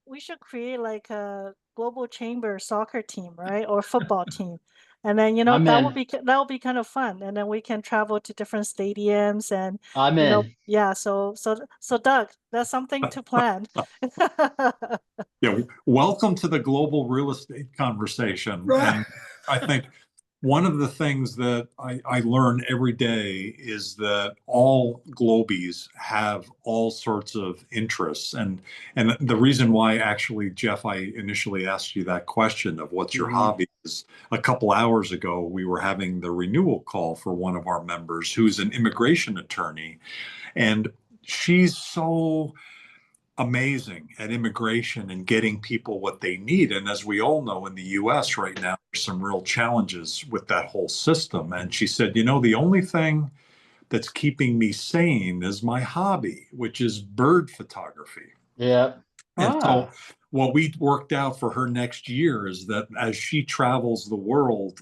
we should create like a global chamber soccer team, right? Or football team. And then, I'm in. that would be kind of fun. And then we can travel to different stadiums and, I'm in. yeah, so Doug, that's something to plan. Yeah, welcome to the global real estate conversation. Right. And I think one of the things that I learn every day is that all Globies have all sorts of interests. And the reason why actually, Jeff, I initially asked you that question of what's your hobby is a couple hours ago, we were having the renewal call for one of our members who's an immigration attorney. And she's so amazing at immigration and getting people what they need. And as we all know in the US right now, there's some real challenges with that whole system. And she said, the only thing that's keeping me sane is my hobby, which is bird photography. Yeah. And so what we worked out for her next year is that as she travels the world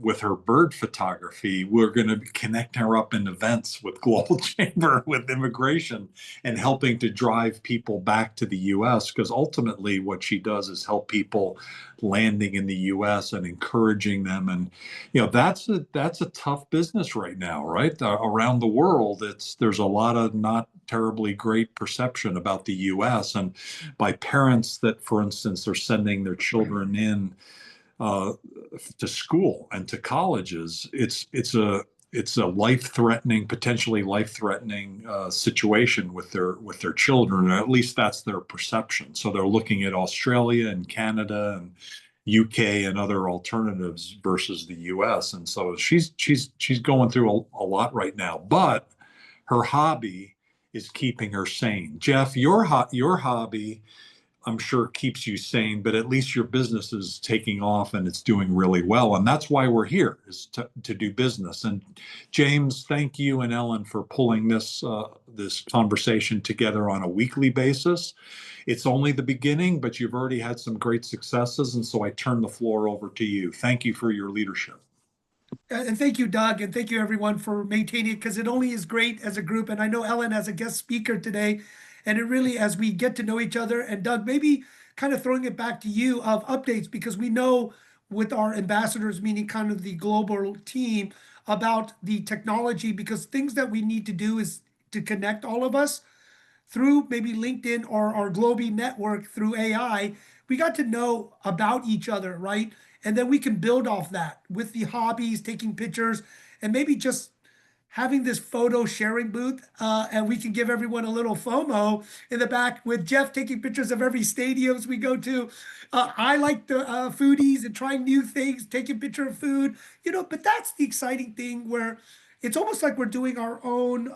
with her bird photography, we're going to connect her up in events with Global Chamber, with immigration, and helping to drive people back to the U.S. Because ultimately what she does is help people landing in the U.S. and encouraging them. And, that's a tough business right now, right? Around the world, there's a lot of not terribly great perception about the U.S. and by parents that, for instance, are sending their children in to school and to colleges. It's a life-threatening, potentially life-threatening situation with their children, or at least that's their perception. So they're looking at Australia and Canada and UK and other alternatives versus the US. And so she's going through a lot right now, but her hobby is keeping her sane. Jeff, your hobby, I'm sure, keeps you sane, but at least your business is taking off and it's doing really well. And that's why we're here, is to do business. And James, thank you and Ellen for pulling this conversation together on a weekly basis. It's only the beginning, but you've already had some great successes. And so I turn the floor over to you. Thank you for your leadership. And thank you, Doug, and thank you everyone for maintaining it, because it only is great as a group. And I know Ellen as a guest speaker today, and it really, as we get to know each other, and Doug, maybe kind of throwing it back to you of updates, because we know with our ambassadors, meaning kind of the global team, about the technology, because things that we need to do is to connect all of us through maybe LinkedIn or our Globee network through AI. We got to know about each other, right? And then we can build off that with the hobbies, taking pictures, and maybe just having this photo sharing booth. And we can give everyone a little FOMO in the back with Jeff taking pictures of every stadiums we go to. I like the foodies and trying new things, taking picture of food, but that's the exciting thing, where it's almost like we're doing our own,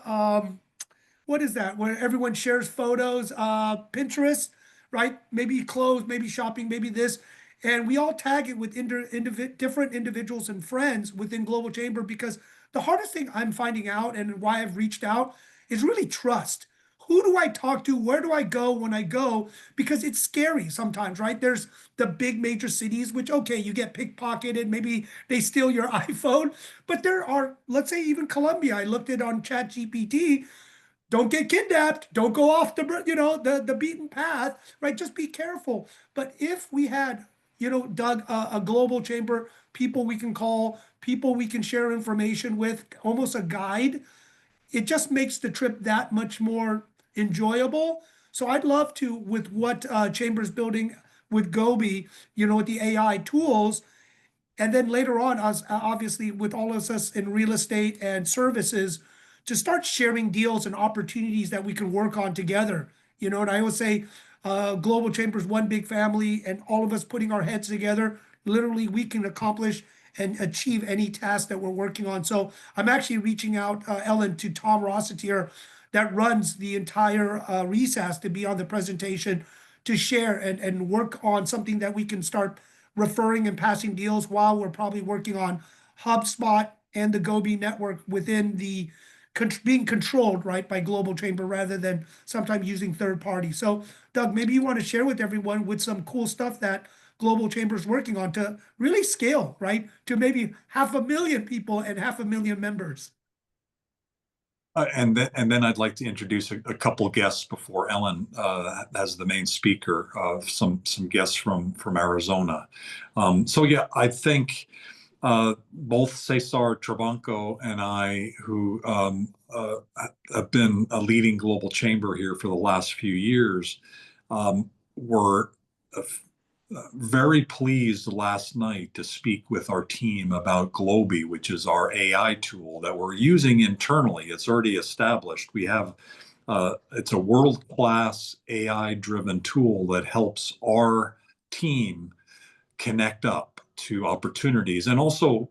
what is that? Where everyone shares photos, Pinterest, right? Maybe clothes, maybe shopping, maybe this. And we all tag it with different individuals and friends within Global Chamber, because the hardest thing I'm finding out, and why I've reached out, is really trust. Who do I talk to? Where do I go when I go? Because it's scary sometimes, right? There's the big major cities, which, okay, you get pickpocketed, maybe they steal your iPhone. But there are, let's say even Colombia, I looked at on ChatGPT, don't get kidnapped, don't go off the beaten path, right? Just be careful. But if we had, Doug, a global chamber, people we can call, people we can share information with, almost a guide, it just makes the trip that much more enjoyable. So I'd love to, with what Chamber's building with Gobi, with the AI tools, and then later on, us obviously with all of us in real estate and services, to start sharing deals and opportunities that we can work on together. And I always say, Global Chamber is one big family, and all of us putting our heads together, literally we can accomplish and achieve any task that we're working on. So I'm actually reaching out, Ellen, to Tom Rossitier, that runs the entire recess, to be on the presentation, to share and work on something that we can start referring and passing deals, while we're probably working on HubSpot and the Gobi network within the being controlled, right, by Global Chamber, rather than sometimes using third parties. So Doug, maybe you want to share with everyone with some cool stuff that Global Chamber is working on to really scale, right, to maybe 500,000 people and 500,000 members. And then I'd like to introduce a couple guests before Ellen as the main speaker. Some guests from Arizona. So yeah, I think both Cesar Trabanco and I, who have been a leading global chamber here for the last few years, were very pleased last night to speak with our team about Globi, which is our AI tool that we're using internally. It's already established. It's a world-class AI-driven tool that helps our team connect up to opportunities, and also,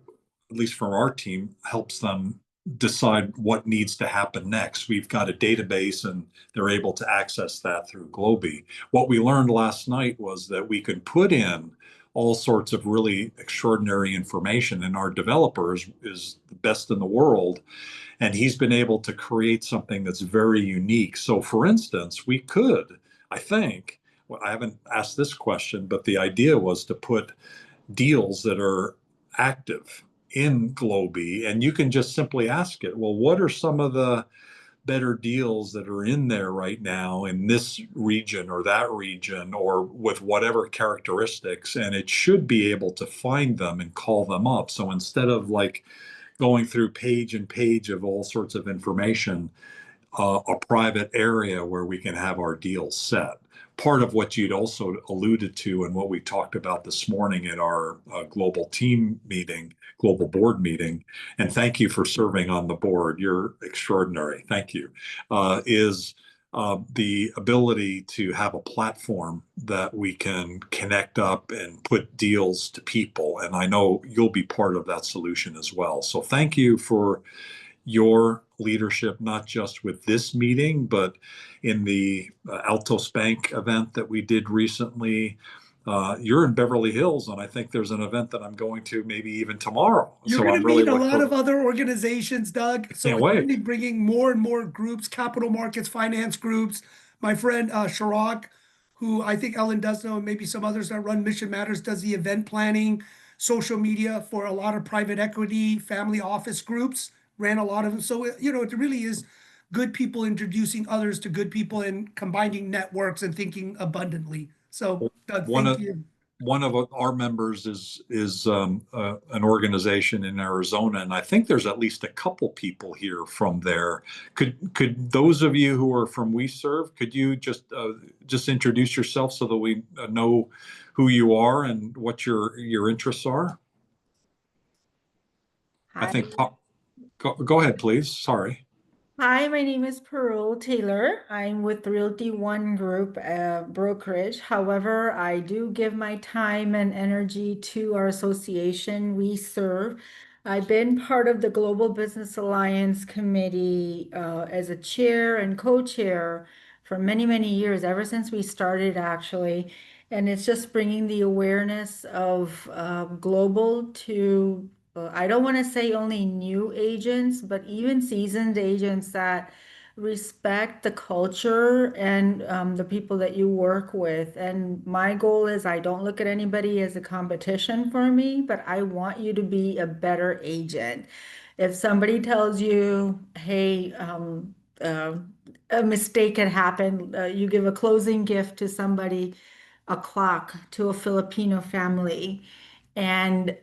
at least for our team, helps them decide what needs to happen next. We've got a database and they're able to access that through Globi. What we learned last night was that we could put in all sorts of really extraordinary information, and our developer is the best in the world, and he's been able to create something that's very unique. So for instance, we could, I think, well, I haven't asked this question, but the idea was to put deals that are active in Globi, and you can just simply ask it, well, what are some of the better deals that are in there right now in this region or that region or with whatever characteristics, and it should be able to find them and call them up. So instead of like going through page and page of all sorts of information, a private area where we can have our deals set. Part of what you'd also alluded to and what we talked about this morning in our global team meeting, global board meeting, and thank you for serving on the board. You're extraordinary. Thank you. Is the ability to have a platform that we can connect up and put deals to people. And I know you'll be part of that solution as well. So thank you for your leadership, not just with this meeting, but in the Altos Bank event that we did recently. You're in Beverly Hills, and I think there's an event that I'm going to maybe even tomorrow. You're So going I'm to really meet a looking lot of forward. other organizations, Doug. So Can't it's wait. really bringing more and more groups, capital markets, finance groups. My friend Sharak, who I think Ellen does know, and maybe some others that run Mission Matters, does the event planning, social media for a lot of private equity, family office groups, ran a lot of them. So, it really is good people introducing others to good people and combining networks and thinking abundantly. So, Doug, One thank of you. one of our members is an organization in Arizona, and I think there's at least a couple people here from there. Could those of you who are from We Serve, could you just introduce yourself so that we know who you are and what your interests are? I Hi. think go ahead, please. Sorry. Hi, my name is Parul Taylor. I'm with Realty One Group brokerage. However, I do give my time and energy to our association we serve. I've been part of the Global Business Alliance Committee as a chair and co-chair for many, many years, ever since we started actually. And it's just bringing the awareness of global to I don't want to say only new agents, but even seasoned agents that respect the culture and the people that you work with. And my goal is I don't look at anybody as a competition for me, but I want you to be a better agent. If somebody tells you, hey, a mistake had happened, you give a closing gift to somebody, a clock to a Filipino family, and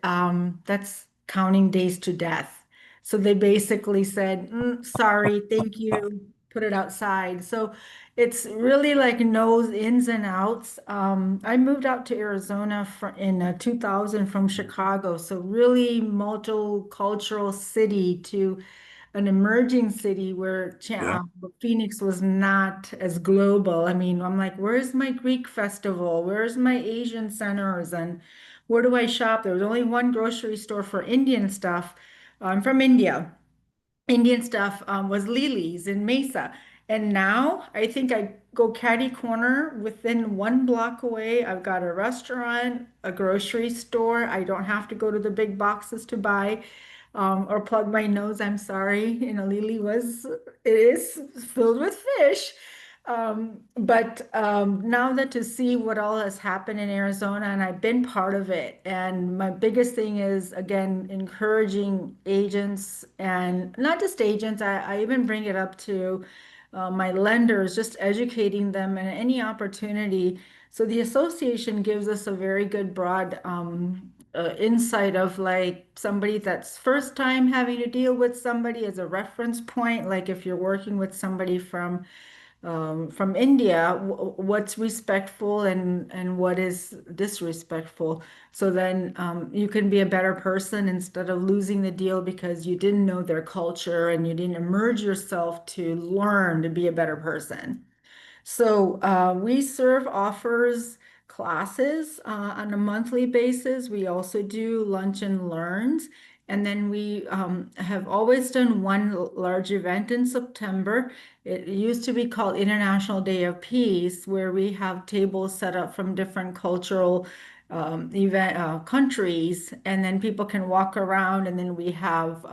that's counting days to death. So they basically said, sorry, thank you, put it outside. So it's really like knows ins and outs. I moved out to Arizona in 2000 from Chicago, so really multicultural city to an emerging city where Yeah. Phoenix was not as global. I mean, I'm like, where's my Greek festival? Where's my Asian centers? And where do I shop? There was only one grocery store for Indian stuff. I'm from India. Indian stuff was Lily's in Mesa. And now I think I go catty corner within 1 block away. I've got a restaurant, a grocery store. I don't have to go to the big boxes to buy or plug my nose. I'm sorry. Lily it is filled with fish. But now that to see what all has happened in Arizona, and I've been part of it, and my biggest thing is again encouraging agents and not just agents. I even bring it up to my lenders, just educating them and any opportunity. So the association gives us a very good broad insight of like somebody that's first time having to deal with somebody as a reference point. Like if you're working with somebody from India, what's respectful and what is disrespectful. So then you can be a better person instead of losing the deal because you didn't know their culture and you didn't immerse yourself to learn to be a better person. So we serve offers classes on a monthly basis. We also do lunch and learns. And then we have always done one large event in September. It used to be called International Day of Peace, where we have tables set up from different cultural event countries, and then people can walk around. And then we have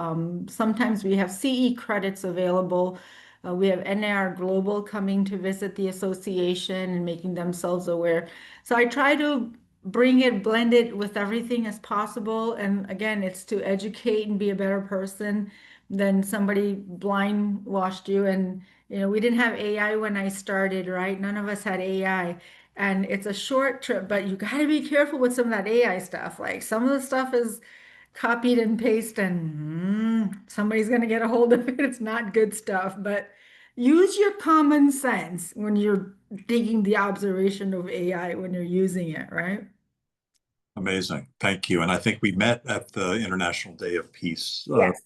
sometimes we have CE credits available. We have NAR Global coming to visit the association and making themselves aware. So I try to bring it, blend it with everything as possible. And again, it's to educate and be a better person than somebody blind washed you. And, we didn't have AI when I started, right? None of us had AI. And it's a short trip, but you got to be careful with some of that AI stuff. Like some of the stuff is copied and pasted, and somebody's going to get a hold of it. It's not good stuff, but use your common sense when you're taking the observation of AI when you're using it, right? Amazing. Thank you. And I think we met at the International Day of Peace Yes.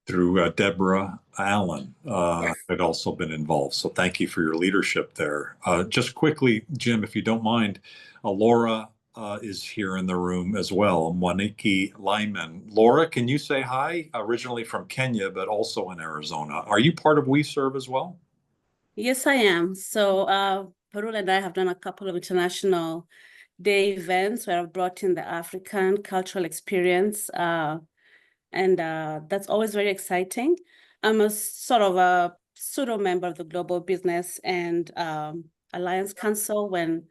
through Deborah Allen Yes. had also been involved. So thank you for your leadership there. Just quickly, Jim, if you don't mind, Laura is here in the room as well, Mwaniki Lyman. Laura, can you say hi? Originally from Kenya, but also in Arizona. Are you part of We Serve as well? Yes, I am. So Parul and I have done a couple of international day events where I've brought in the African cultural experience. And that's always very exciting. I'm a sort of a pseudo member of the Global Business and Alliance Council. When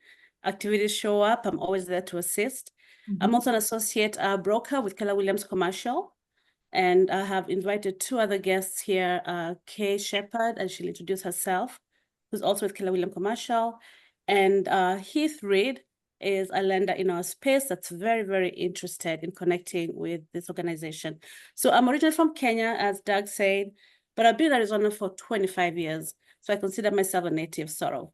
activities show up, I'm always there to assist. I'm also an associate broker with Keller Williams Commercial. And I have invited two other guests here, Kay Shepherd, and she'll introduce herself, who's also with Keller Williams Commercial. And Heath Reed is a lender in our space that's very, very interested in connecting with this organization. So I'm originally from Kenya, as Doug said, but I've been in Arizona for 25 years. So I consider myself a native, sort of.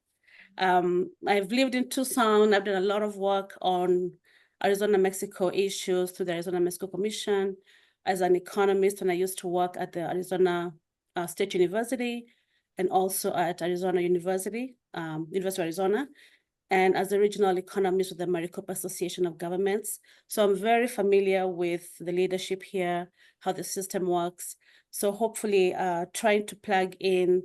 I've lived in Tucson. I've done a lot of work on Arizona-Mexico issues through the Arizona-Mexico Commission as an economist, and I used to work at the Arizona State University and also at Arizona University, University of Arizona, and as a regional economist with the Maricopa Association of Governments. So I'm very familiar with the leadership here, how the system works. So hopefully trying to plug in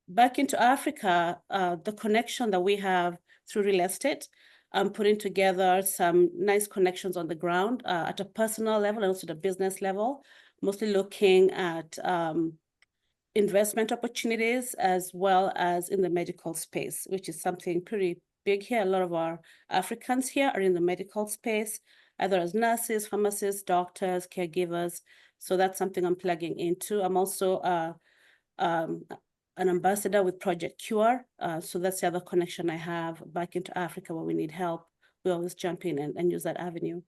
back into Africa, the connection that we have through real estate, putting together some nice connections on the ground at a personal level and also the business level, mostly looking at investment opportunities as well as in the medical space, which is something pretty big here. A lot of our Africans here are in the medical space, either as nurses, pharmacists, doctors, caregivers. So that's something I'm plugging into. I'm also an ambassador with Project Cure. So that's the other connection I have back into Africa where we need help. We always jump in and use that avenue.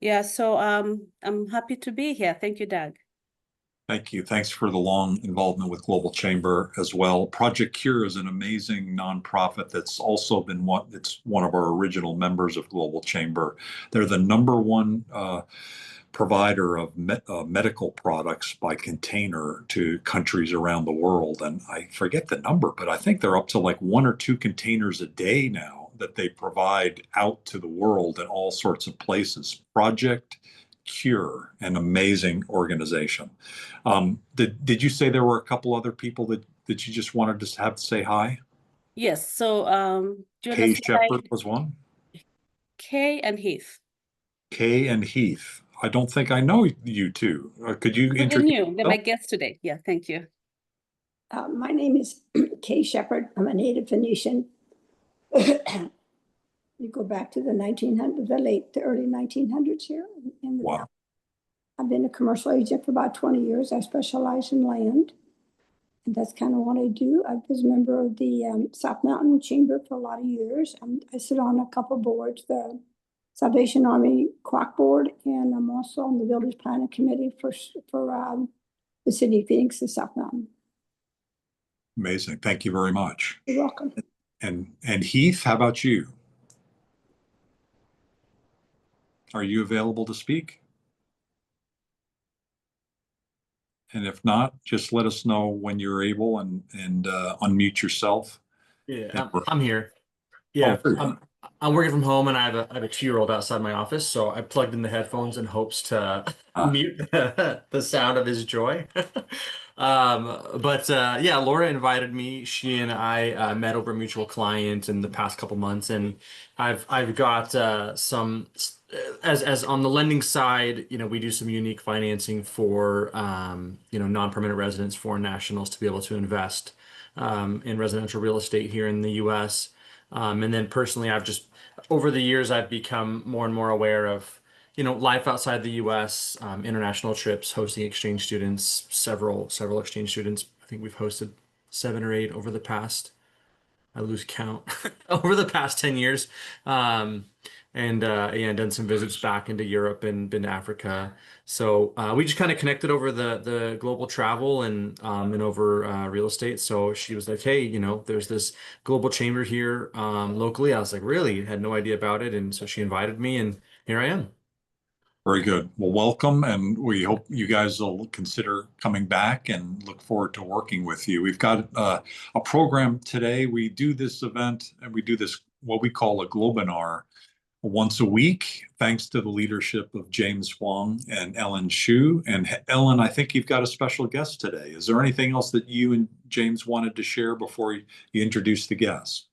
Yeah, so I'm happy to be here. Thank you, Doug. Thank you. Thanks for the long involvement with Global Chamber as well. Project Cure is an amazing nonprofit that's also been it's one of our original members of Global Chamber. They're the #1 provider of medical products by container to countries around the world. And I forget the number, but I think they're up to like 1 or 2 containers a day now that they provide out to the world in all sorts of places. Project Cure, an amazing organization. Did you say there were a couple other people that you just wanted to have to say hi? Yes, so Kay Shepherd was one. Kay and Heath. Kay and Heath. I don't think I know you two. Could you They're introduce new. They're my yourself? guests today. Yeah, thank you. My name is Kay Shepherd. I'm a native Phoenician. You go back to the 1900s, the early 1900s here in the Wow. Valley. I've been a commercial agent for about 20 years. I specialize in land, and that's kind of what I do. I was a member of the South Mountain Chamber for a lot of years. I sit on a couple boards, the Salvation Army Croc Board, and I'm also on the Village Planning Committee for the City of Phoenix and South Mountain. Amazing. Thank you very much. You're welcome. And Heath, how about you? Are you available to speak? And if not, just let us know when you're able and unmute yourself. Yeah, I'm here. Yeah, I'm working from home and I have a 2-year-old outside my office, so I plugged in the headphones in hopes to mute the sound of his joy. Yeah, Laura invited me. She and I met over a mutual client in the past couple months, and I've got some as on the lending side, we do some unique financing for non-permanent residents, foreign nationals to be able to invest in residential real estate here in the U.S. And then personally, over the years, I've become more and more aware of, life outside the U.S., international trips, hosting exchange students, several exchange students. I think we've hosted 7 or 8 over the past, I lose count, over the past 10 years. Yeah, done some visits back into Europe and been to Africa. So we just kind of connected over the global travel and over real estate. So she was like, "Hey, there's this global chamber here locally." I was like, "Really?" Had no idea about it, and so she invited me, and here I am. Very good. Well, welcome, and we hope you guys will consider coming back and look forward to working with you. We've got a program today. We do this event, and we do this what we call a Globinar once a week, thanks to the leadership of James Huang and Ellen Shu. And Ellen, I think you've got a special guest today. Is there anything else that you and James wanted to share before you introduce the guest?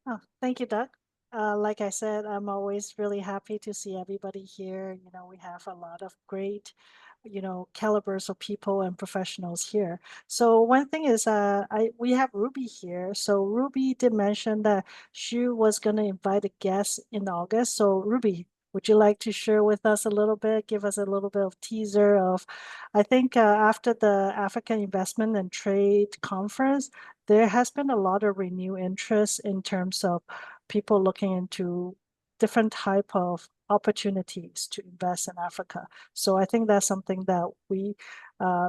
Oh, thank you, Doug. Like I said, I'm always really happy to see everybody here. We have a lot of great, calibers of people and professionals here. So one thing is, we have Ruby here. So Ruby did mention that she was going to invite a guest in August. So Ruby, would you like to share with us a little bit, give us a little bit of teaser of, I think after the African Investment and Trade Conference, there has been a lot of renewed interest in terms of people looking into different type of opportunities to invest in Africa. So I think that's something that we,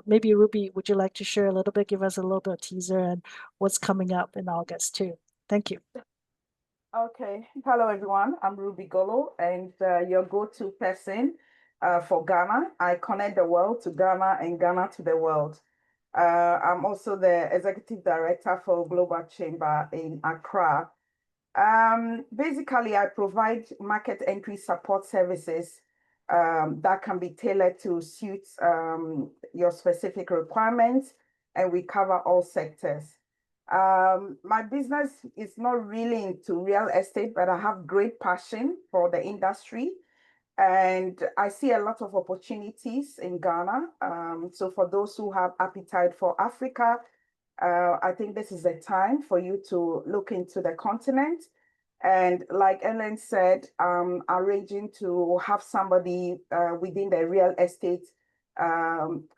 maybe Ruby, would you like to share a little bit, give us a little bit of teaser and what's coming up in August too? Thank you. Okay, hello everyone. I'm Ruby Golo, and your go-to person for Ghana. I connect the world to Ghana and Ghana to the world. I'm also the executive director for Global Chamber in Accra. Basically, I provide market entry support services that can be tailored to suit your specific requirements, and we cover all sectors. My business is not really into real estate, but I have great passion for the industry. And I see a lot of opportunities in Ghana. So for those who have appetite for Africa, I think this is the time for you to look into the continent. And like Ellen said, arranging to have somebody within the real estate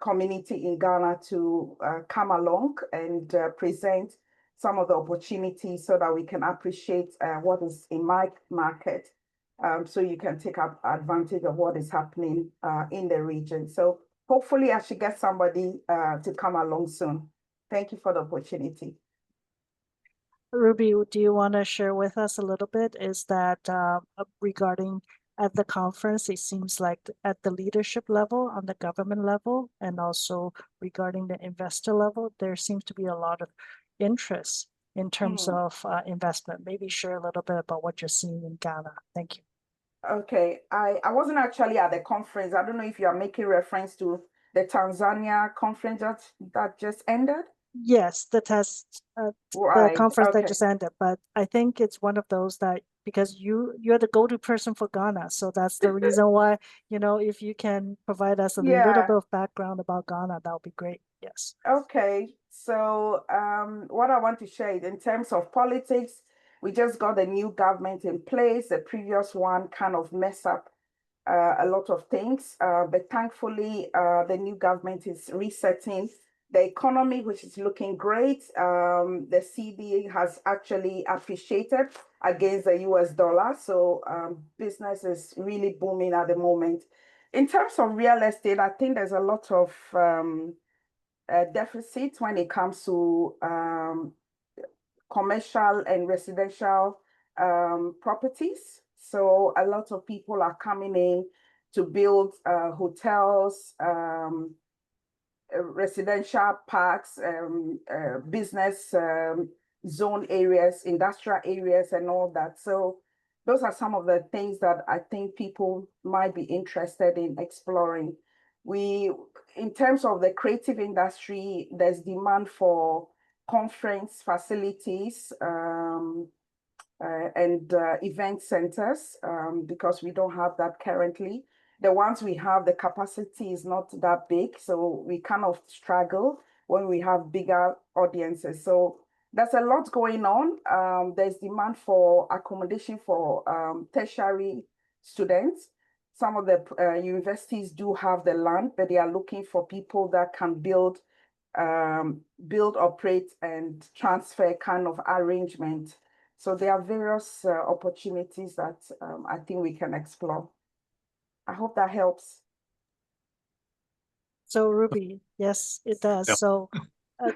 community in Ghana to come along and present some of the opportunities so that we can appreciate what is in my market. So you can take up advantage of what is happening in the region. So hopefully I should get somebody to come along soon. Thank you for the opportunity. Ruby, do you want to share with us a little bit? Is that regarding at the conference, it seems like at the leadership level, on the government level, and also regarding the investor level, there seems to be a lot of interest in terms of investment. Maybe share a little bit about what you're seeing in Ghana. Thank you. Okay, I wasn't actually at the conference. I don't know if you are making reference to the Tanzania conference that just ended. Yes, the conference that just ended, but I think it's one of those that because you're the go-to person for Ghana, so that's the reason why, if you can provide us a little bit of background about Ghana, that would be great. Yes. Okay, so what I want to share is in terms of politics, we just got a new government in place. The previous one kind of messed up a lot of things, but thankfully the new government is resetting the economy, which is looking great. The CD has actually appreciated against the US dollar, so business is really booming at the moment. In terms of real estate, I think there's a lot of deficit when it comes to commercial and residential properties. So a lot of people are coming in to build hotels, residential parks, business zone areas, industrial areas, and all that. So those are some of the things that I think people might be interested in exploring. In terms of the creative industry, there's demand for conference facilities and event centers because we don't have that currently. The ones we have, the capacity is not that big, so we kind of struggle when we have bigger audiences. So there's a lot going on. There's demand for accommodation for tertiary students. Some of the universities do have the land, but they are looking for people that can build, operate, and transfer kind of arrangement. So there are various opportunities that I think we can explore. I hope that helps. So Ruby, yes, it does. Yeah. So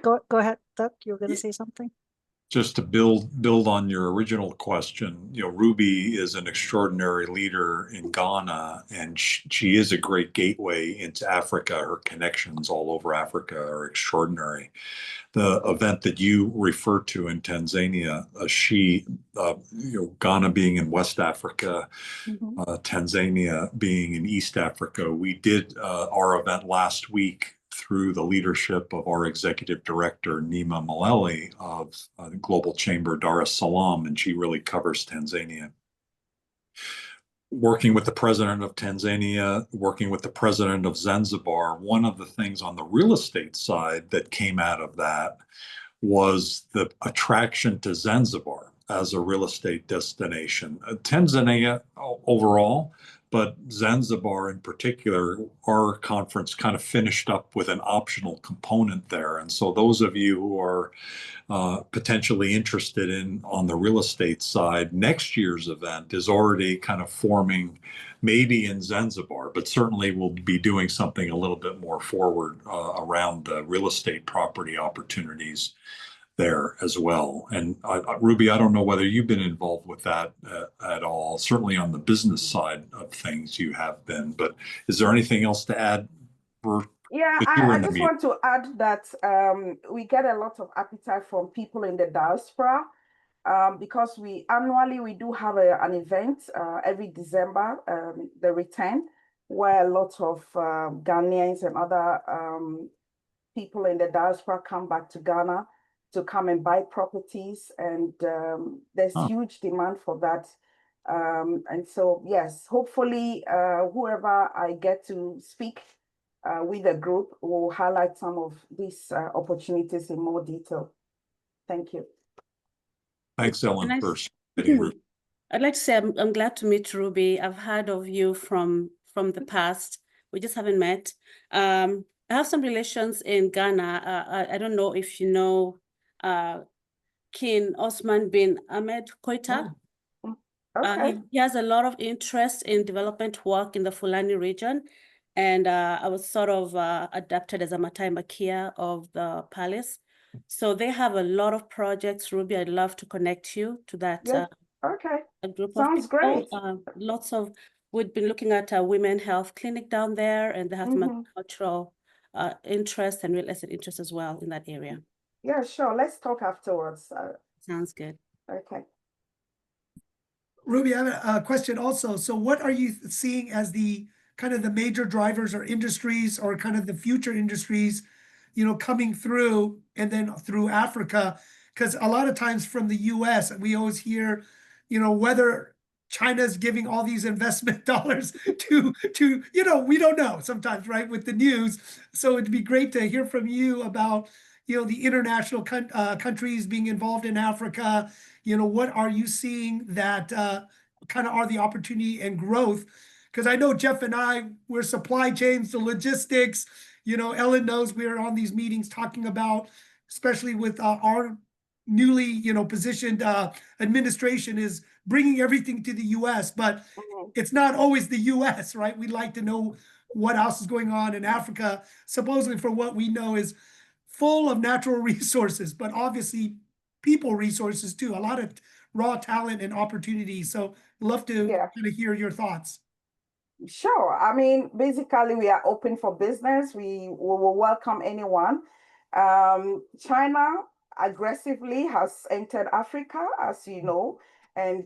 go ahead, Doug. You're going to say something? Just to build on your original question, Ruby is an extraordinary leader in Ghana, and she is a great gateway into Africa. Her connections all over Africa are extraordinary. The event that you referred to in Tanzania, Ghana being in West Africa, Tanzania being in East Africa, we did our event last week through the leadership of our executive director, Nima Maleli of the Global Chamber Dar es Salaam, and she really covers Tanzania. Working with the president of Tanzania, working with the president of Zanzibar, one of the things on the real estate side that came out of that was the attraction to Zanzibar as a real estate destination. Tanzania overall, but Zanzibar in particular, our conference kind of finished up with an optional component there. And so those of you who are potentially interested in on the real estate side, next year's event is already kind of forming, maybe in Zanzibar, but certainly we'll be doing something a little bit more forward around real estate property opportunities there as well. And Ruby, I don't know whether you've been involved with that at all. Certainly on the business side of things you have been, but is there anything else to add? Yeah, I just want to add that we get a lot of appetite from people in the diaspora because annually we do have an event every December, the return, where a lot of Ghanaians and other people in the diaspora come back to Ghana to come and buy properties, and there's huge demand for that. And so, yes, hopefully whoever I get to speak with the group will highlight some of these opportunities in more detail. Thank you. Thanks, Ellen, for speaking, Ruby. I'd like to say I'm glad to meet Ruby. I've heard of you from the past. We just haven't met. I have some relations in Ghana. I don't know if you know King Osman bin Ahmed Koita. Okay. He has a lot of interest in development work in the Fulani region. And I was sort of adapted as a Matai Makia of the palace. So they have a lot of projects. Ruby, I'd love to connect you to that okay. a group Sounds of people. great. We've been looking at a women health clinic down there, and they have some cultural interest and real estate interest as well in that area. Yeah, sure. Let's talk afterwards. Sounds good. Okay. Ruby, I have a question also. So what are you seeing as the kind of the major drivers or industries or kind of the future industries, coming through and then through Africa? Because a lot of times from the US, we always hear, weather China's giving all these investment dollars to, we don't know sometimes, right, with the news. So it'd be great to hear from you about, the international countries being involved in Africa. What are you seeing that kind of are the opportunity and growth? Because I know Jeff and we're supply chains, the logistics. Ellen knows we're on these meetings talking about, especially with our newly, positioned administration is bringing everything to the US, but it's not always the US, right? We'd like to know what else is going on in Africa, supposedly for what we know is full of natural resources, but obviously people resources too, a lot of raw talent and opportunities. So love to Yeah. kind of hear your thoughts. Sure. I mean, basically, we are open for business. We will welcome anyone. China aggressively has entered Africa, as you know, and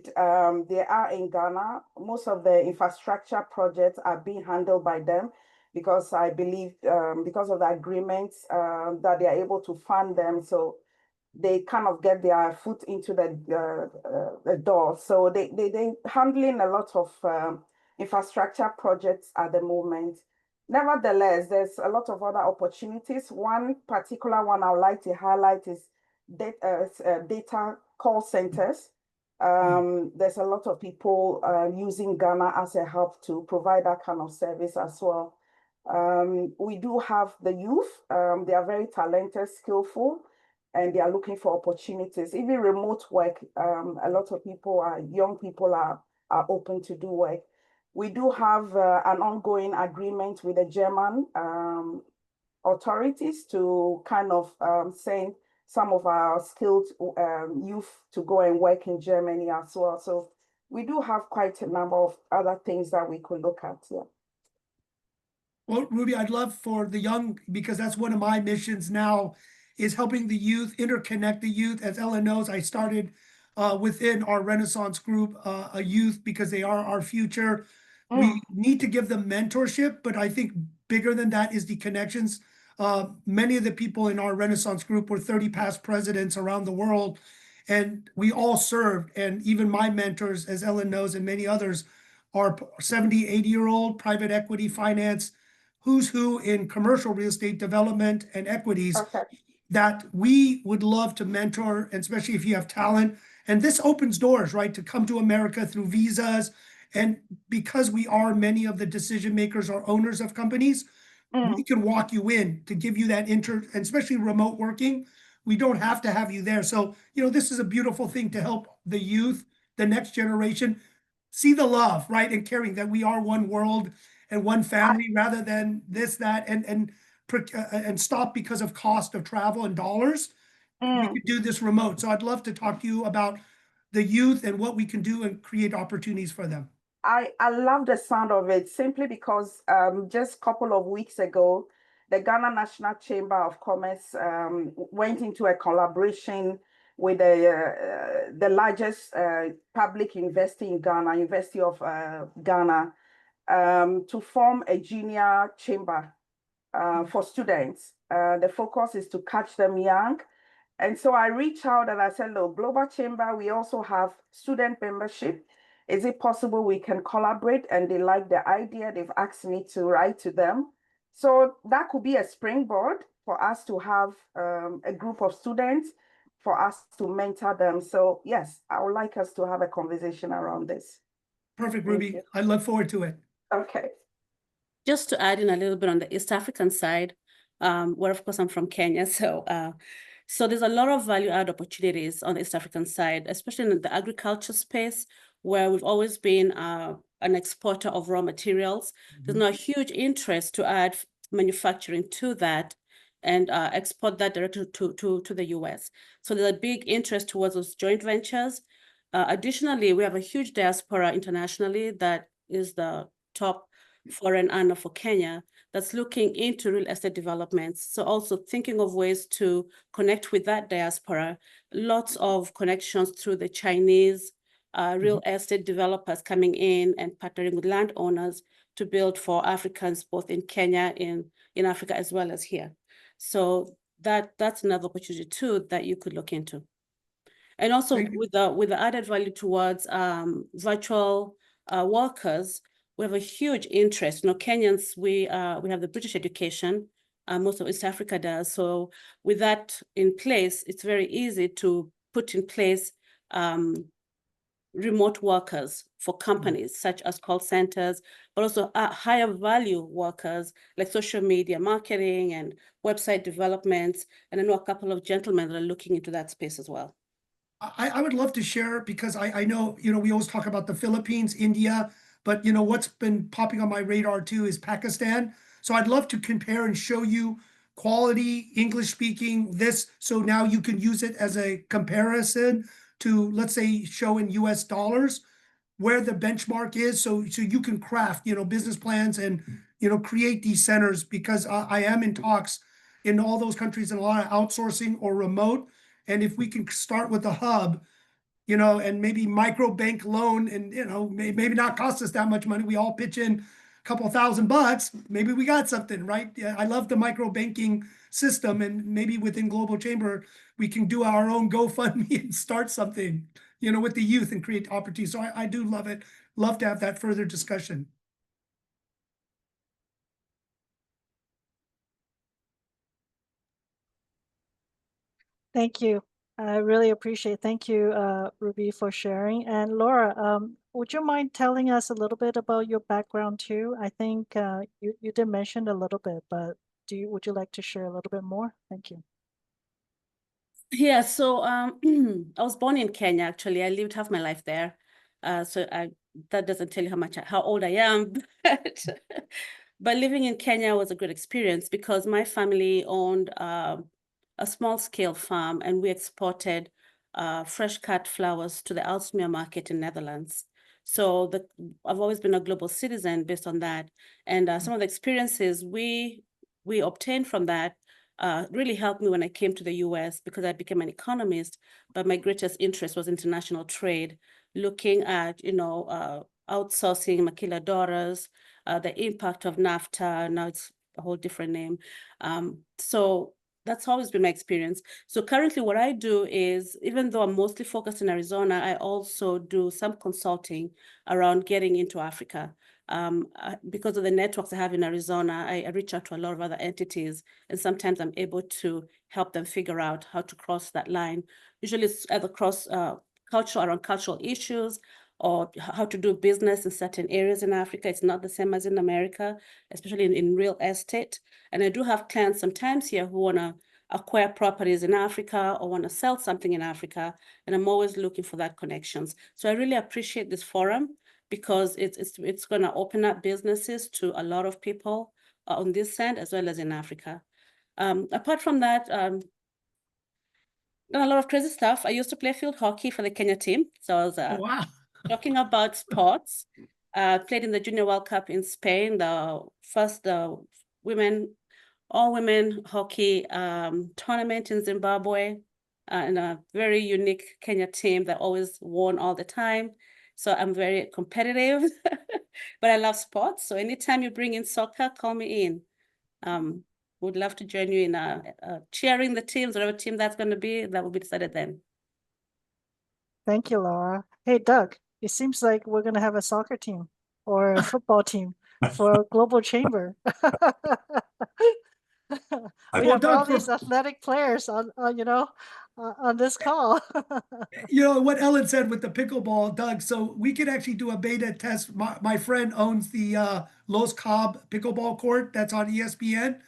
they are in Ghana. Most of the infrastructure projects are being handled by them because I believe because of the agreements that they are able to fund them. So they kind of get their foot into the door. So they handling a lot of infrastructure projects at the moment. Nevertheless, there's a lot of other opportunities. One particular one I would like to highlight is data call centers. There's a lot of people using Ghana as a hub to provide that kind of service as well. We do have the youth. They are very talented, skillful, and they are looking for opportunities. Even remote work, a lot of young people are open to do work. We do have an ongoing agreement with the German authorities to kind of send some of our skilled youth to go and work in Germany as well. So we do have quite a number of other things that we could look at. Yeah. Well, Ruby, I'd love for the young, because that's one of my missions now, is helping the youth, interconnect the youth. As Ellen knows, I started within our Renaissance group, a youth, because they are our future. We need to give them mentorship, but I think bigger than that is the connections. Many of the people in our Renaissance group were 30 past presidents around the world, and we all served. And even my mentors, as Ellen knows, and many others, are 70, 80-year-old private equity finance, who's who in commercial real estate development and equities. Okay. That we would love to mentor, and especially if you have talent. And this opens doors, right, to come to America through visas. And because we are many of the decision makers or owners of companies, we can walk you in to give you that and especially remote working. We don't have to have you there. So, this is a beautiful thing to help the youth, the next generation, see the love, right, and caring that we are one world and one family, rather than this, that, and stop because of cost of travel and dollars. We could do this remote. So I'd love to talk to you about the youth and what we can do and create opportunities for them. I love the sound of it, simply because just a couple of weeks ago, the Ghana National Chamber of Commerce went into a collaboration with the largest public university in Ghana, University of Ghana, to form a junior chamber for students. The focus is to catch them young. And so I reached out and I said, look, Global Chamber, we also have student membership. Is it possible we can collaborate? And they like the idea. They've asked me to write to them. So that could be a springboard for us to have a group of students, for us to mentor them. So yes, I would like us to have a conversation around this. Perfect, Ruby. I look forward to it. Okay. Just to add in a little bit on the East African side, where of course I'm from Kenya, so there's a lot of value add opportunities on the East African side, especially in the agriculture space, where we've always been an exporter of raw materials. There's now a huge interest to add manufacturing to that and export that directly to the US. So there's a big interest towards those joint ventures. Additionally, we have a huge diaspora internationally that is the top foreign earner for Kenya that's looking into real estate developments. So also thinking of ways to connect with that diaspora. Lots of connections through the Chinese real estate developers coming in and partnering with landowners to build for Africans, both in Kenya, in Africa, as well as here. So that's another opportunity too that you could look into. And also Thank you. with the added value towards virtual workers, we have a huge interest. You know, Kenyans, we have the British education, most of East Africa does. So with that in place, it's very easy to put in place remote workers for companies such as call centers, but also higher value workers like social media marketing and website developments. And I know a couple of gentlemen that are looking into that space as well. I would love to share because I know, you know, we always talk about the Philippines, India, but you know, what's been popping on my radar too is Pakistan. So I'd love to compare and show you quality English speaking this. So now you can use it as a comparison to, let's say, show in US dollars where the benchmark is. So you can craft, you know, business plans and, you know, create these centers because I am in talks in all those countries and a lot of outsourcing or remote. And if we can start with a hub, you know, and maybe micro bank loan and, you know, maybe not cost us that much money. We all pitch in a couple $1,000, maybe we got something, right? Yeah, I love the micro banking system. And maybe within Global Chamber, we can do our own GoFundMe and start something, you know, with the youth and create opportunities. So I do love it. Love to have that further discussion. Thank you. I really appreciate. Thank you, Ruby, for sharing. And Laura, would you mind telling us a little bit about your background too? I think you did mention a little bit, but would you like to share a little bit more? Thank you. Yeah, so I was born in Kenya, actually. I lived half my life there. So that doesn't tell you how old I am, but living in Kenya was a good experience because my family owned a small scale farm and we exported fresh cut flowers to the Aalsmeer market in Netherlands. So I've always been a global citizen based on that. And some of the experiences we obtained from that really helped me when I came to the US because I became an economist, but my greatest interest was international trade, looking at, you know, outsourcing maquiladoras, the impact of NAFTA. Now it's a whole different name. So that's always been my experience. So currently what I do is, even though I'm mostly focused in Arizona, I also do some consulting around getting into Africa. Because of the networks I have in Arizona, I reach out to a lot of other entities, and sometimes I'm able to help them figure out how to cross that line. Usually it's either cross around cultural issues or how to do business in certain areas in Africa. It's not the same as in America, especially in real estate. And I do have clients sometimes here who want to acquire properties in Africa or want to sell something in Africa. And I'm always looking for that connections. So I really appreciate this forum because it's going to open up businesses to a lot of people on this end as well as in Africa. Apart from that, done a lot of crazy stuff. I used to play field hockey for the Kenya team. So I was Wow. talking about sports. Played in the Junior World Cup in Spain, the first all-women hockey tournament in Zimbabwe, and a very unique Kenya team that always won all the time. So I'm very competitive, but I love sports. So anytime you bring in soccer, call me in. Would love to join you in cheering the teams, whatever team that's going to be, that will be decided then. Thank you, Laura. Hey, Doug, it seems like we're going to have a soccer team or a football team for Global Chamber. We have Doug, all these athletic players on on this call. you know what Ellen said with the pickleball, Doug. So we could actually do a beta test. My friend owns the Los Cobb pickleball court that's on ESPN,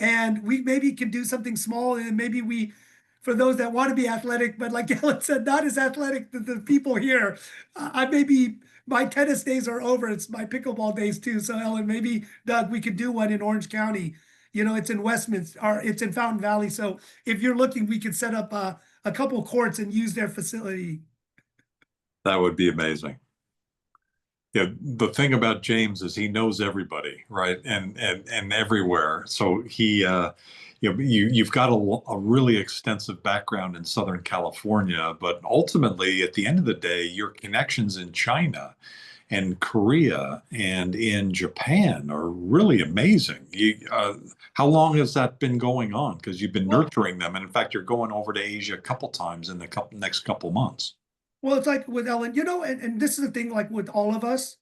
and we maybe can do something small. And maybe we, for those that want to be athletic, but like Ellen said, not as athletic as the people here. I maybe my tennis days are over. It's my pickleball days too. So Ellen, maybe Doug, we could do one in Orange County. You know, it's in Westminster, or it's in Fountain Valley. So if you're looking, we could set up a couple courts and use their facility. That would be amazing. Yeah, the thing about James is he knows everybody, right? And everywhere. So he, you know, you've got a really extensive background in Southern California, but ultimately, at the end of the day, your connections in China. and Korea and in Japan are really amazing. How long has that been going on? Because you've been nurturing them, and in fact, you're going over to Asia a couple times in the next couple months. Well, it's like with Ellen, and this is the thing, like with all of us,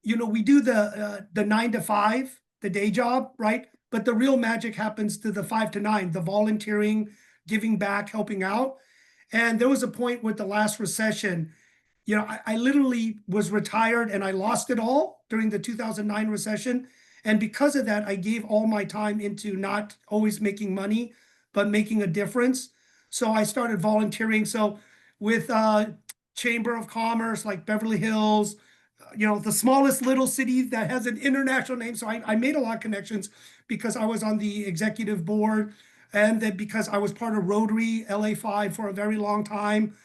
we do the 9 to 5, the day job, right? But the real magic happens to the 5 to 9, the volunteering, giving back, helping out. And there was a point with the last recession, I literally was retired and I lost it all during the 2009 recession. And because of that, I gave all my time into not always making money, but making a difference. So I started volunteering. So with Chamber of Commerce, like Beverly Hills, the smallest little city that has an international name. So I made a lot of connections because I was on the executive board, and then because I was part of Rotary LA5 for a very long time.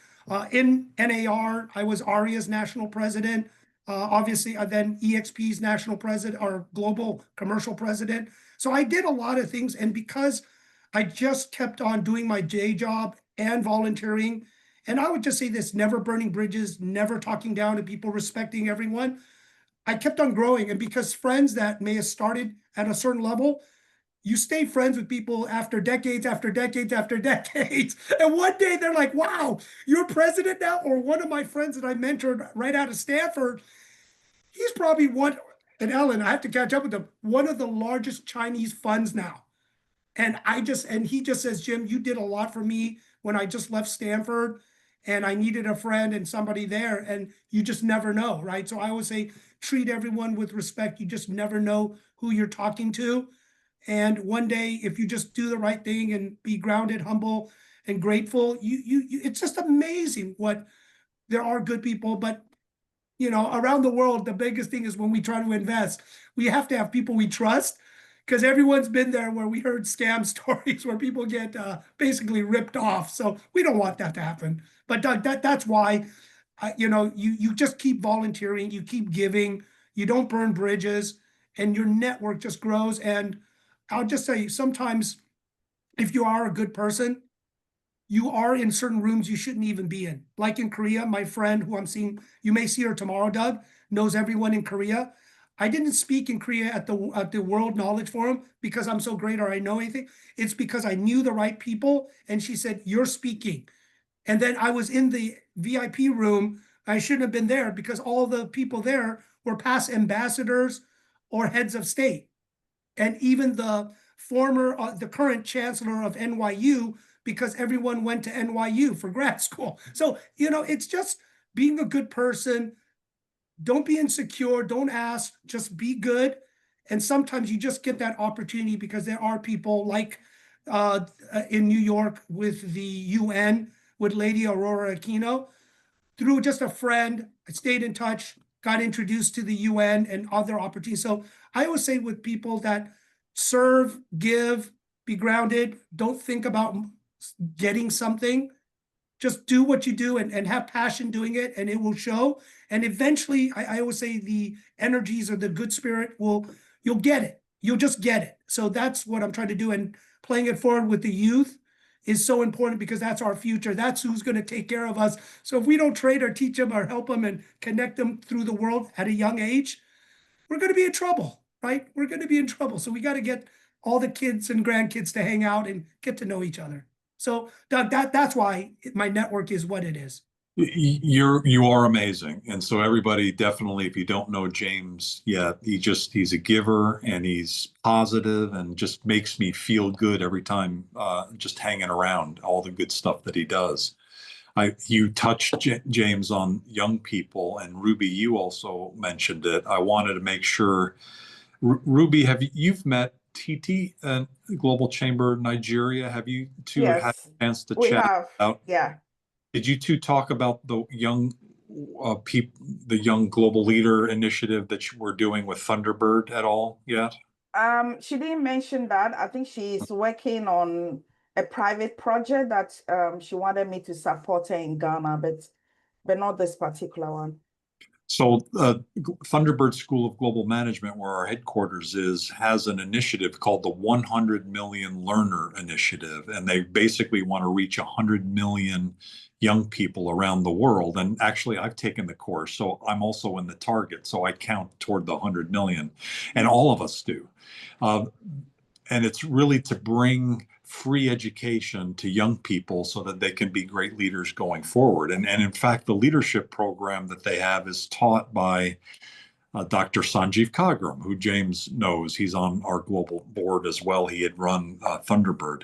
In NAR, I was ARIA's national president. Obviously, then EXP's national president or global commercial president. So I did a lot of things. And because I just kept on doing my day job and volunteering, and I would just say this, never burning bridges, never talking down to people, respecting everyone. I kept on growing. And because friends that may have started at a certain level, you stay friends with people after decades, after decades, after decades. And one day they're like, wow, you're president now? Or one of my friends that I mentored right out of Stanford, he's probably and Ellen, I have to catch up with him, one of the largest Chinese funds now. And he just says, Jim, you did a lot for me when I just left Stanford and I needed a friend and somebody there. And you just never know, right? So I always say, treat everyone with respect. You just never know who you're talking to. And one day, if you just do the right thing and be grounded, humble, and grateful, it's just amazing what there are good people. But around the world, the biggest thing is when we try to invest, we have to have people we trust, because everyone's been there where we heard scam stories where people get basically ripped off. So we don't want that to happen. But Doug, that's why, you just keep volunteering, you keep giving, you don't burn bridges, and your network just grows. And I'll just say, sometimes if you are a good person, you are in certain rooms you shouldn't even be in. Like in Korea, my friend who I'm seeing, you may see her tomorrow, Doug, knows everyone in Korea. I didn't speak in Korea at the World Knowledge Forum because I'm so great or I know anything. It's because I knew the right people. And she said, you're speaking. And then I was in the VIP room. I shouldn't have been there because all the people there were past ambassadors or heads of state. And even the current chancellor of NYU, because everyone went to NYU for grad school. So, it's just being a good person. Don't be insecure. Don't ask. Just be good. And sometimes you just get that opportunity because there are people like in New York with the UN, with Lady Aurora Aquino. Through just a friend, I stayed in touch, got introduced to the UN and other opportunities. So I always say with people that serve, give, be grounded, don't think about getting something. Just do what you do and have passion doing it, and it will show. And eventually, I always say the energies or the good spirit you'll get it. You'll just get it. So that's what I'm trying to do. And playing it forward with the youth is so important because that's our future. That's who's going to take care of us. So if we don't train or teach them or help them and connect them through the world at a young age, we're going to be in trouble, right? We're going to be in trouble. So we got to get all the kids and grandkids to hang out and get to know each other. So Doug, that's why my network is what it is. You are amazing. And so everybody definitely, if you don't know James yet, he's a giver and he's positive and just makes me feel good every time just hanging around all the good stuff that he does. You touched James on young people, and Ruby, you also mentioned it. I wanted to make sure, Ruby, you've met Titi and Global Chamber Nigeria? Have you two had Yes, a chance to we chat have. about? Yeah. Did you two talk about the young people, the Young Global Leader initiative that we're doing with Thunderbird at all yet? She didn't mention that. I think she's working on a private project that she wanted me to support her in Ghana, but not this particular one. So, Thunderbird School of Global Management, where our headquarters is, has an initiative called the 100 Million Learner Initiative, and they basically want to reach 100 million young people around the world. And actually, I've taken the course, so I'm also in the target. So I count toward the 100 million, and all of us do. Uh, and it's really to bring free education to young people so that they can be great leaders going forward. And in fact, the leadership program that they have is taught by Dr. Sanjeev Kagram, who James knows. He's on our global board as well. He had run Thunderbird.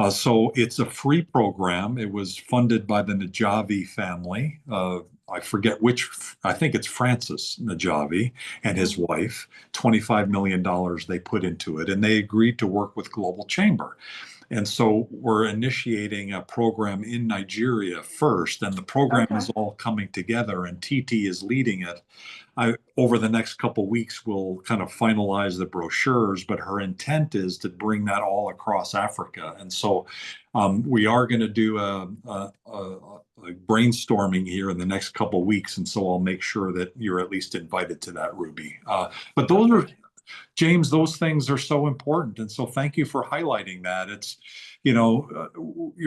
So it's a free program. It was funded by the Najavi family. I forget which, I think it's Francis Najavi and his wife. $25 million they put into it, and they agreed to work with Global Chamber. And so we're initiating a program in Nigeria first, and the program is all coming together, and TT is leading it. Over the next couple of weeks, we'll kind of finalize the brochures, but her intent is to bring that all across Africa. And so we are going to do a brainstorming here in the next couple of weeks. And so I'll make sure that you're at least invited to that, Ruby. But those are, James, those things are so important. And so thank you for highlighting that. It's, you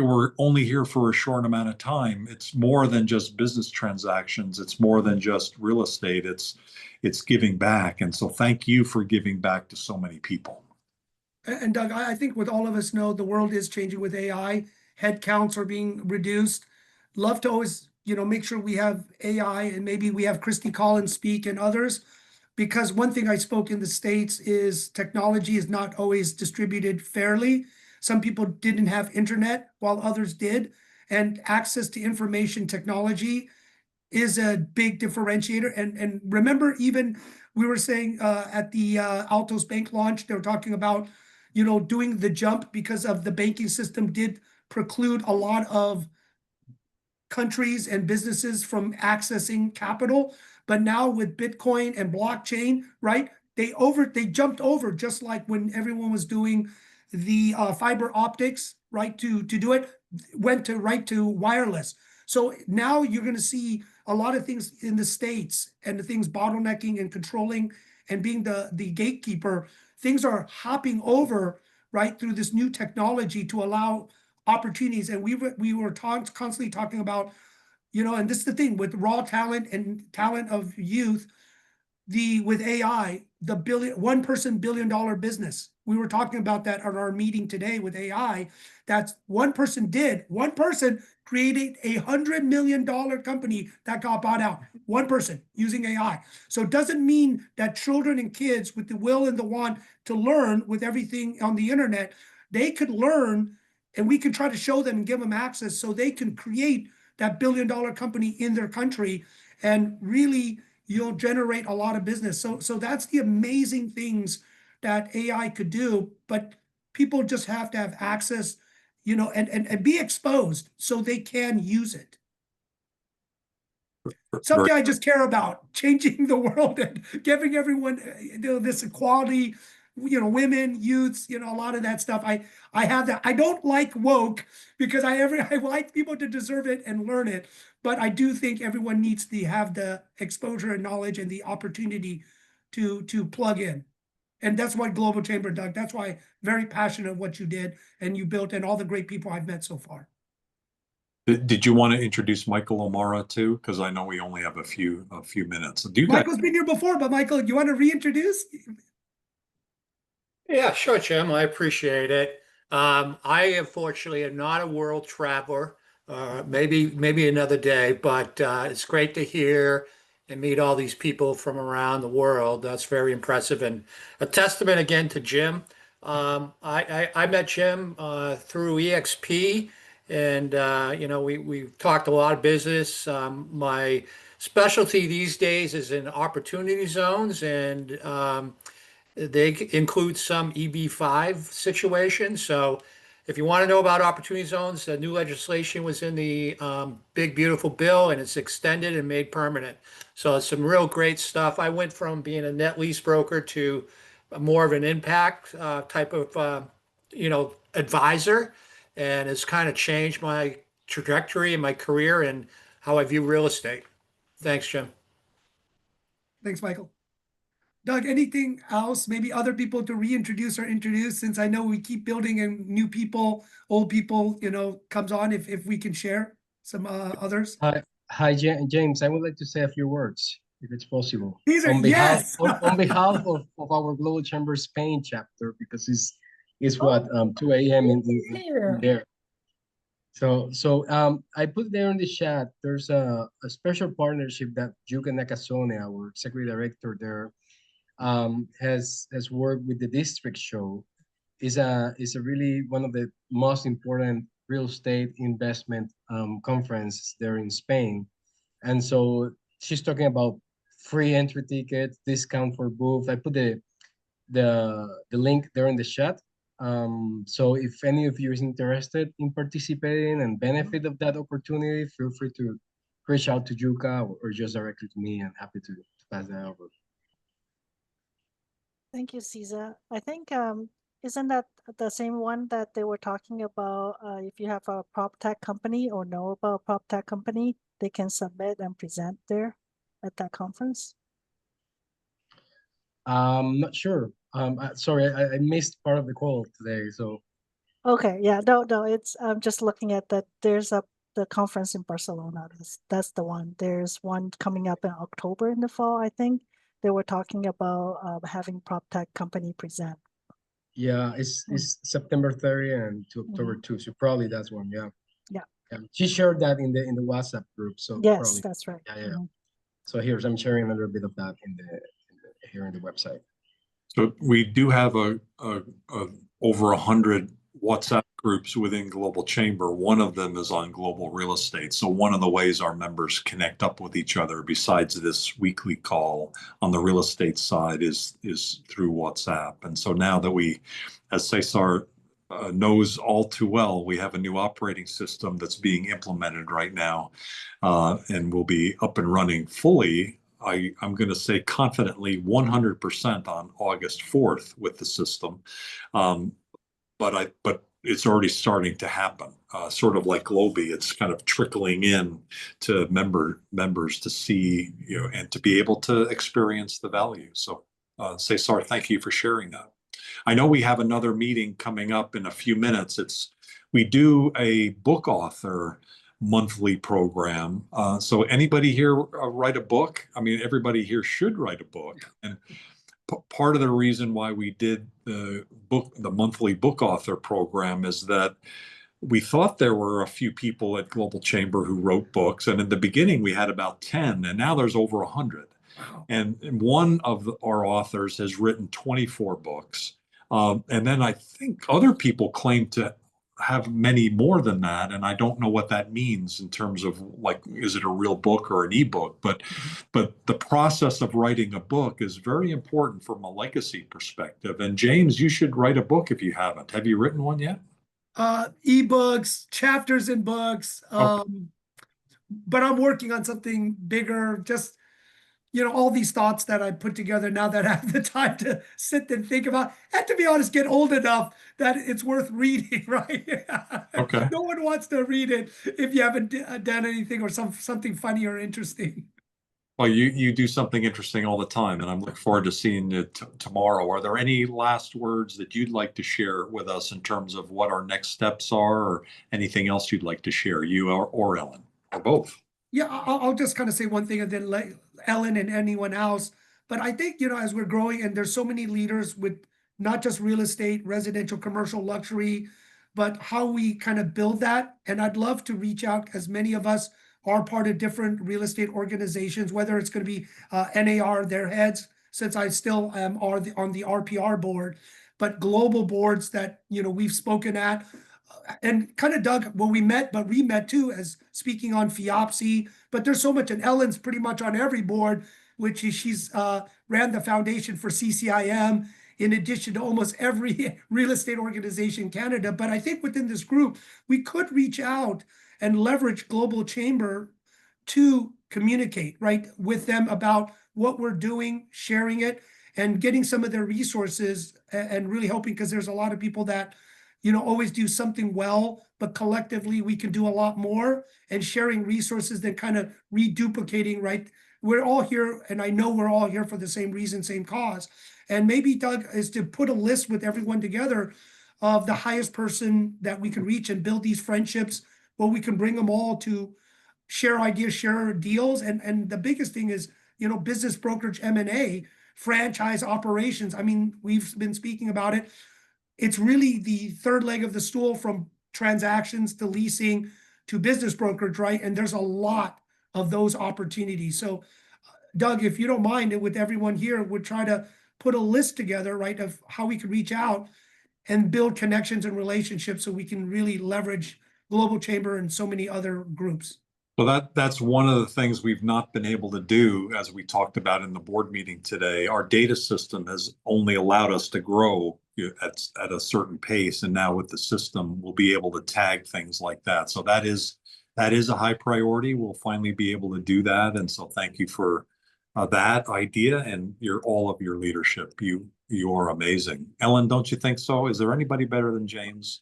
were only here for a short amount of time. It's more than just business transactions. It's more than just real estate. It's giving back. And so thank you for giving back to so many people. And Doug, I think what all of us know, the world is changing with AI. Head counts are being reduced. Love to always, make sure we have AI, and maybe we have Christy Collins speak and others. Because one thing I spoke in the States is technology is not always distributed fairly. Some people didn't have internet while others did. And access to information technology is a big differentiator. And remember, even we were saying at the Altos Bank launch, they were talking about, doing the jump because of the banking system did preclude a lot of countries and businesses from accessing capital. But now with Bitcoin and blockchain, right? They jumped over, just like when everyone was doing the fiber optics, right? To do it, went right to wireless. So now you're going to see a lot of things in the States, and the things bottlenecking and controlling and being the gatekeeper. Things are hopping over, right, through this new technology to allow opportunities. And we were constantly talking about, and this is the thing with raw talent and talent of youth, with AI, the one person $1 billion business. We were talking about that at our meeting today with AI. That's one person created $100 million company that got bought out. One person using AI. So it doesn't mean that children and kids with the will and the want to learn with everything on the internet, they could learn, and we can try to show them and give them access so they can create that $1 billion company in their country, and really you'll generate a lot of business. So that's the amazing things that AI could do, but people just have to have access, and be exposed so they can use it. Something I just care about, changing the world and giving everyone, this equality, women, youths, a lot of that stuff. I have that. I don't like woke because I like people to deserve it and learn it. But I do think everyone needs to have the exposure and knowledge and the opportunity to plug in. And that's what Global Chamber, Doug. That's why I'm very passionate of what you did and you built, and all the great people I've met so far. Did you want to introduce Michael O'Mara too? Because I know we only have a few minutes. Michael's been here before, but Michael, you want to reintroduce? Yeah, sure, Jim. I appreciate it. I unfortunately am not a world traveler. Maybe another day, but it's great to hear and meet all these people from around the world. That's very impressive, and a testament again to Jim. I met Jim through EXP, and we've talked a lot of business. My specialty these days is in opportunity zones, and they include some EB5 situations. So if you want to know about opportunity zones, the new legislation was in the big, beautiful bill, and it's extended and made permanent. So it's some real great stuff. I went from being a net lease broker to more of an impact type of, advisor. And it's kind of changed my trajectory and my career and how I view real estate. Thanks, Jim. Thanks, Michael. Doug, anything else? Maybe other people to reintroduce or introduce, since I know we keep building and new people, old people, comes on, if we can share some others. Hi, James. I would like to say a few words, if it's possible. These are, on behalf, yes. on behalf of our Global Chamber Spain chapter, because it's what 2 a.m. in there. So I put there in the chat, there's a special partnership that Yuka Nakasone, our executive director there, has worked with the district show. Is a really one of the most important real estate investment conferences there in Spain. And so she's talking about free entry tickets, discount for booth. I put the link there in the chat. So if any of you is interested in participating and benefit of that opportunity, feel free to reach out to Yuka or just directly to me. I'm happy to pass that over. Thank you, Cesar. I think, isn't that the same one that they were talking about? If you have a prop tech company or know about a prop tech company, they can submit and present there at that conference? Not sure. Sorry, I missed part of the call today. So Okay, yeah, no, it's, I'm just looking at that. There's the conference in Barcelona. That's the one. There's one coming up in October in the fall, I think. They were talking about having prop tech company present. yeah, it's September 30 and to October 2. So probably that's one. Yeah. She shared that in the WhatsApp group. So Yes, probably. that's right. Yeah. So I'm sharing a little bit of that here in the website. So we do have a over 100 WhatsApp groups within Global Chamber. One of them is on global real estate. So one of the ways our members connect up with each other, besides this weekly call on the real estate side, is through WhatsApp. And so now that we, as Cesar knows all too well, we have a new operating system that's being implemented right now, and will be up and running fully. I'm going to say confidently 100% on August 4th with the system. But it's already starting to happen. Sort of like Globi, it's kind of trickling in to members to see, and to be able to experience the value. So Cesar, thank you for sharing that. I know we have another meeting coming up in a few minutes. We do a book author monthly program. So anybody here write a book? I mean, everybody here should write a book. And part of the reason why we did the monthly book author program is that we thought there were a few people at Global Chamber who wrote books. And in the beginning, we had about 10, and now there's over 100. Wow. And one of our authors has written 24 books. And then I think other people claim to have many more than that, and I don't know what that means in terms of, like, is it a real book or an ebook? But the process of writing a book is very important from a legacy perspective. And James, you should write a book if you haven't. Have you written one yet? Ebooks, chapters in books, but I'm working on something bigger. Just all these thoughts that I put together now that I have the time to sit and think about, and to be honest, get old enough that it's worth reading, right? Okay. No one wants to read it if you haven't done anything or something funny or interesting. Well, you do something interesting all the time, and I'm looking forward to seeing it tomorrow. Are there any last words that you'd like to share with us in terms of what our next steps are, or anything else you'd like to share, you or Ellen, or both? Yeah, I'll just kind of say one thing and then let Ellen and anyone else. But I think, as we're growing, and there's so many leaders with not just real estate, residential, commercial, luxury, but how we kind of build that. And I'd love to reach out, as many of us are part of different real estate organizations, whether it's going to be NAR, their heads, since I still am on the RPR board, but global boards that, we've spoken at. And kind of Doug, when we met too, as speaking on FIOPSI, but there's so much, and Ellen's pretty much on every board, which is she's ran the foundation for CCIM, in addition to almost every real estate organization in Canada. But I think within this group, we could reach out and leverage Global Chamber to communicate, right, with them about what we're doing, sharing it, and getting some of their resources, and really hoping, because there's a lot of people that always do something well, but collectively we can do a lot more, and sharing resources than kind of reduplicating, right? We're all here, and I know we're all here for the same reason, same cause. And maybe, Doug, is to put a list with everyone together of the highest person that we can reach and build these friendships, where we can bring them all to share ideas, share deals. And the biggest thing is, business brokerage, M&A, franchise operations. I mean, we've been speaking about it. It's really the third leg of the stool, from transactions to leasing to business brokerage, right? And there's a lot of those opportunities. So, Doug, if you don't mind, and with everyone here, we'll try to put a list together, right, of how we can reach out and build connections and relationships so we can really leverage Global Chamber and so many other groups. So that's one of the things we've not been able to do, as we talked about in the board meeting today. Our data system has only allowed us to grow at a certain pace, and now with the system, we'll be able to tag things like that. So that is a high priority. We'll finally be able to do that, and so thank you for that idea and all of your leadership. You're amazing, Ellen. Don't you think so? Is there anybody better than James?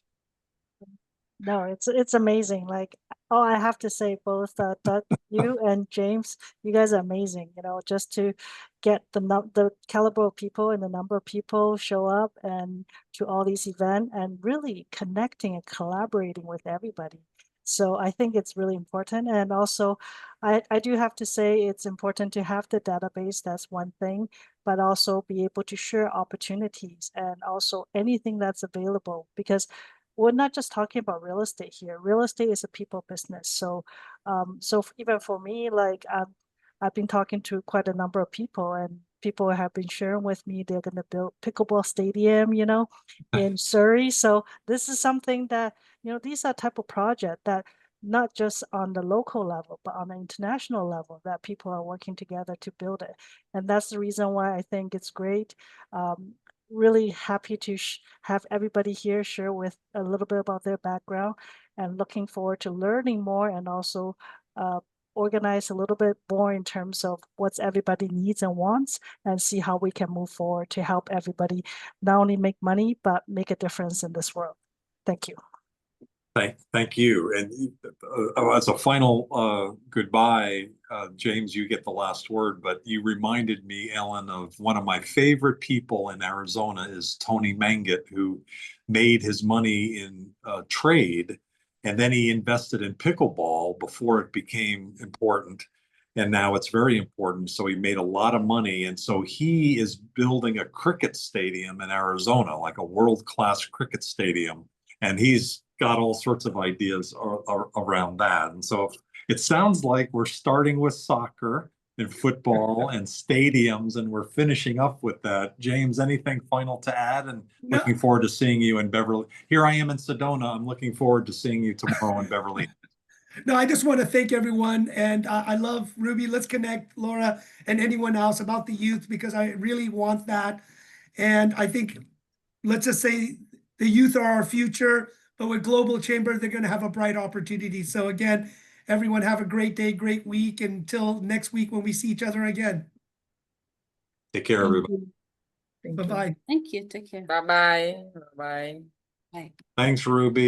No, it's amazing. Like, oh, I have to say, both Doug, you and James, you guys are amazing. Just to get the caliber of people and the number of people show up and to all these events, and really connecting and collaborating with everybody. So I think it's really important. And also, I do have to say it's important to have the database. That's one thing, but also be able to share opportunities and also anything that's available, because we're not just talking about real estate here. Real estate is a people business. So, even for me, like I've been talking to quite a number of people, and people have been sharing with me they're going to build pickleball stadium, in Surrey. So this is something that, these are type of project that not just on the local level, but on the international level, that people are working together to build it. And that's the reason why I think it's great. Really happy to have everybody here share with a little bit about their background, and looking forward to learning more, and also organize a little bit more in terms of what's everybody needs and wants, and see how we can move forward to help everybody not only make money, but make a difference in this world. Thank you. Thank you. And as a final goodbye, James, you get the last word, but you reminded me, Ellen, of one of my favorite people in Arizona is Tony Mangat, who made his money in trade, and then he invested in pickleball before it became important. And now it's very important. So he made a lot of money. And so he is building a cricket stadium in Arizona, like a world-class cricket stadium. And he's got all sorts of ideas around that. And so it sounds like we're starting with soccer and football and stadiums, and we're finishing up with that. James, anything final to add? And looking forward to seeing you in Beverly. Here I am in Sedona. I'm looking forward to seeing you tomorrow in Beverly. No, I just want to thank everyone. And I love Ruby. Let's connect, Laura, and anyone else about the youth, because I really want that. And I think, let's just say the youth are our future, but with Global Chamber, they're going to have a bright opportunity. So again, everyone have a great day, great week. Until next week when we see each other again. Take care, everybody. Bye-bye. Thank you. Take care. Bye-bye. Bye-bye. Bye. Thanks, Ruby.